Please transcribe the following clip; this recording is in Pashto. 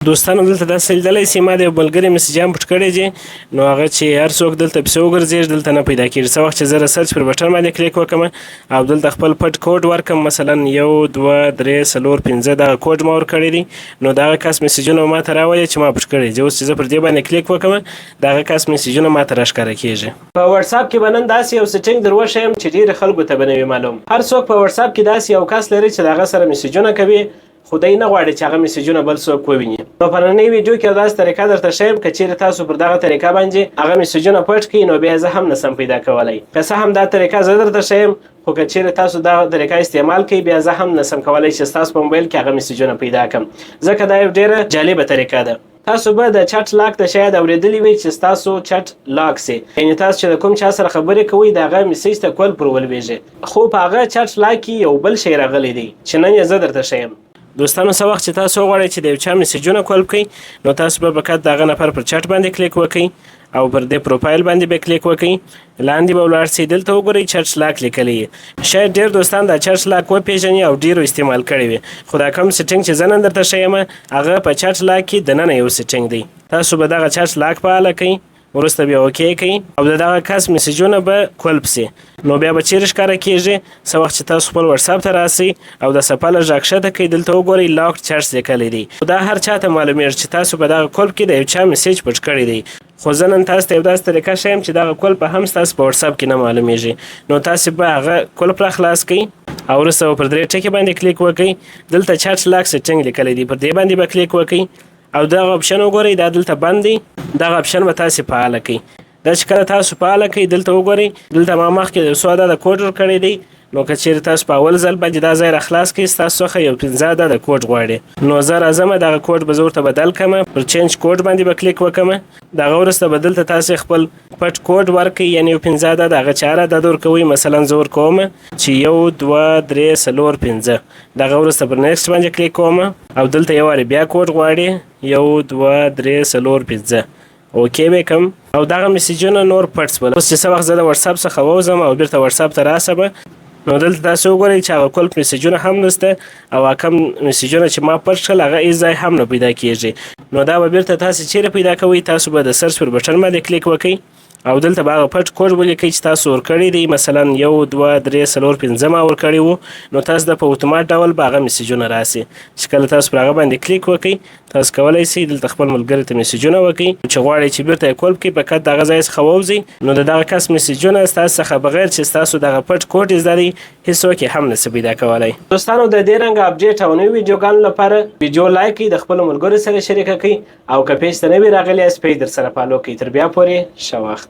دوستانو دلته داسې لیدلی سي ما د یو ملګري مسیجان پټ کړی دي نو هغه چې هر څوک دلته پسې وګرځېږي دلته نه پیدا کېږي. څه وخت چې زه رسرچ پر بټن باندې کلیک وکړم او دلته خپل پټ کوډ ورکړم مثلا 1 2 3 4 5 دغه کوډ ما ورکړی دی نو دغه کس مسیجونه ما ته راولي چې ما پټ کړی دي. اوس چې زه پر دې باندې کلیک وکړم دغه کس مسیجونه ما ته راښکاره کېږي. په واتساپ کې به نن داسې یو سیټینګ در وښیم چې ډېرو خلکو ته به نه وي معلوم. هر څوک په واتساپ کې داسې یو کس لري چې د هغه سره مسیجونه کوي خو دی نه غواړي چې هغه مسیجونه بل څوک وویني. نو په نننۍ ویډیو کې داسې طریقه درته ښیم که چیرې تاسو پر دغه طریقه باندې هغه مسیجونه پټ کړئ نو بیا زه هم نسم پیدا کولی. که څه هم دا طریقه زه درته ښیم خو که چیرې تاسو دا طریقه استعمال کړئ بیا زه هم نسم کولی چې ستاسو په موبایل کې هغه مسیجونه پیدا کړم ځکه دا یو ډېره جالبه طریقه ده. تاسو به د چټ لاک ته شاید اورېدلی وي چې ستاسو چټ لاک سي، یعنې تاسو چې د کوم چا سره خبرې کوئ د هغه میسیج ته کول پر ولویږي. خو په هغه چټ لاک کې یو بل شی راغلی دی چې نن یې زه درته ښیم. دوستانو څه وخت چې تاسو وغواړئ چې د یو چا میسیجونه کول کړئ نو تاسو به فقط د هغه نفر پر چټ باندې کلیک وکړئ او پر دې پروفایل باندې به کلیک وکړئ. لاندې به ولاړ سئ دلته وګورئ چټ لاک لیکلی یې. شاید ډېر دوستان دا چټ لاک وپېژني او ډېرو استعمال کړی وي خو دا کوم سیټینګ چې زه نن درته ښیم هغه په چټ لاک کې دننه یو سیټینګ دی. تاسو به دغه چټ لاک فعاله کړئ وروسته بیا اوکې کوئ او د دغه کس میسیجونه به کولپ سي نو بیا به چیرې ښکاره کېږي. څه وخت چې تاسو خپل واتساپ ته راسئ او د څپه لږ راښکته کوئ دلته وګورئ لاکډ چټس لیکلی دی. دا هر چا ته معلومیږي چې تاسو په دغه کولپ کې د یو چا میسیج پټ کړی دی. خو زه نن تاسو ته یو داسې طریقه ښیم چې دغه کولپ هم ستاسو په واتساپ کې نه معلومیږي. نو تاسو به هغه کولپ را خلاص کړئ او وروسته به پر درې ټکي باندې کلیک وکړئ. دلته چټ لاک سیټینګ لیکلی دی پر دې باندې به کلیک وکړئ او دغه اپشن وګورئ دا دلته بند دی. دغه اپشن به تاسو فعاله کړئ. دا چې کله تاسو فعاله کړئ دلته وګورئ دلته ما مخکې د 100 عدده کوډ ورکړی دی نو که چیرې تاسو په اول ځل باندې دا ځای راخلاص کړئ ستاسو څخه یو 15 عدده کوډ غواړي نو زه راځم دغه کوډ به زه ورته بدل کړم پر چینج کوډ باندې به کلیک وکړم. دغه وروسته به دلته تاسو خپل پټ کوډ ورکړئ یعنې یو 15 عدده هغه چې هر عدد ورکوئ مثلا زه ورکوم چې 1 2 3 4 5. دغه وروسته پر نیکسټ باندې کلیک کوم او دلته یو وارې بیا کوډ غواړي 1 2 3 4 5 اوکې به کوم او دغه میسیجونه نور پټ شول. اوس چې څه وخت زه د واتساپ څخه ووځم او بیرته واتساپ ته راسم نو دلته تاسو وګورئ چې هغه کولپ میسیجونه هم نشته او کوم میسیجونه چې ما پټ کړل هغه هېڅ ځای هم نه پیدا کېږي. نو دا به بیرته تاسو چیرې پیدا کوئ تاسو به د سرچ پر بټن باندې کلیک وکړئ او دلته به هغه پټ کوډ ولیکئ چې تاسو ورکړی دی مثلا 1 2 3 4 5 ما ورکړی وو نو تاسو د په اتومات ډول به هغه میسیجونه راسي چې کله تاسو پر هغه باندې کلیک وکړئ تاسو کولی شئ دلته خپل ملګري ته میسیجونه وکړئ چې غواړئ چې بیرته یې کولپ کړئ فقط دغه ځای څخه ووځئ نو د دغه کس میسیجونه ستاسو څخه بغیر چې ستاسو دغه پټ کوډ یې زده دی هېڅوک یې هم نشي پیدا کولی. دوستانو د دې رنګه اپډیټ او نوي ویډیوګانو لپاره ویډیو لایک کړئ د خپلو ملګرو سره شریکه کړئ او که پیج ته نوي راغلي یاست پیج در سره فالو کړئ. تر بیا پورې ښه وخت.